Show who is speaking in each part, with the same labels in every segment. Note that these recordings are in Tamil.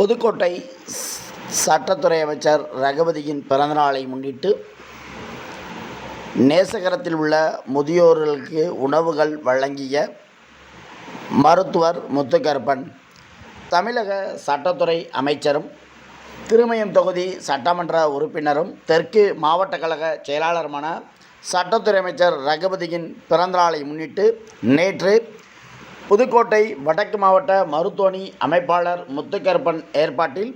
Speaker 1: புதுக்கோட்டை சட்டத்துறை அமைச்சர் ரகுபதியின் பிறந்தநாளை முன்னிட்டு நேசகரத்தில் உள்ள முதியோர்களுக்கு உணவுகள் வழங்கிய மருத்துவர் முத்துக்கருப்பன் தமிழக சட்டத்துறை அமைச்சரும் திருமயம் தொகுதி சட்டமன்ற உறுப்பினரும் தெற்கு மாவட்ட கழக செயலாளருமான சட்டத்துறை அமைச்சர் ரகுபதியின் பிறந்தநாளை முன்னிட்டு நேற்று புதுக்கோட்டை வடக்கு மாவட்ட மருத்துவமனை அமைப்பாளர் முத்துக்கருப்பன் ஏற்பாட்டில்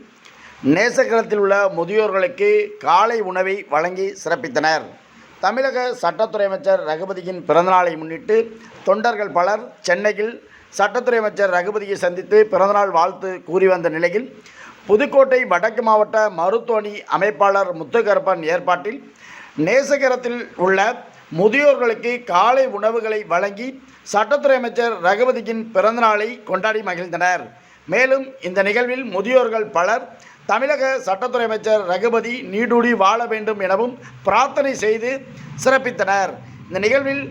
Speaker 1: நேசகரத்தில் உள்ள முதியோர்களுக்கு காலை உணவை வழங்கி சிறப்பித்தனர். தமிழக சட்டத்துறை அமைச்சர் ரகுபதியின் பிறந்தநாளை முன்னிட்டு தொண்டர்கள் பலர் சென்னையில் சட்டத்துறை அமைச்சர் ரகுபதியை சந்தித்து பிறந்தநாள் வாழ்த்து கூறி வந்த நிலையில் புதுக்கோட்டை வடக்கு மாவட்ட மருத்துவமனை அமைப்பாளர் முத்துக்கருப்பன் ஏற்பாட்டில் நேசகரத்தில் உள்ள முதியோர்களுக்கு காலை உணவுகளை வழங்கி சட்டத்துறை அமைச்சர் ரகுபதியின் பிறந்தநாளை கொண்டாடி மகிழ்ந்தனர். மேலும் இந்த நிகழ்வில் முதியோர்கள் பலர் தமிழக சட்டத்துறை அமைச்சர் ரகுபதி நீடூழி வாழ வேண்டும் எனவும் பிரார்த்தனை செய்து சிறப்பித்தனர். இந்த நிகழ்வில்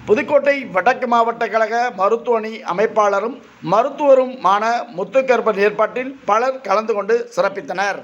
Speaker 1: புதுக்கோட்டை வடக்கு மாவட்ட கழக மருத்துவமனை அமைப்பாளரும் மருத்துவருமான முத்துக்கருப்பன் ஏற்பாட்டில் பலர் கலந்து கொண்டு சிறப்பித்தனர்.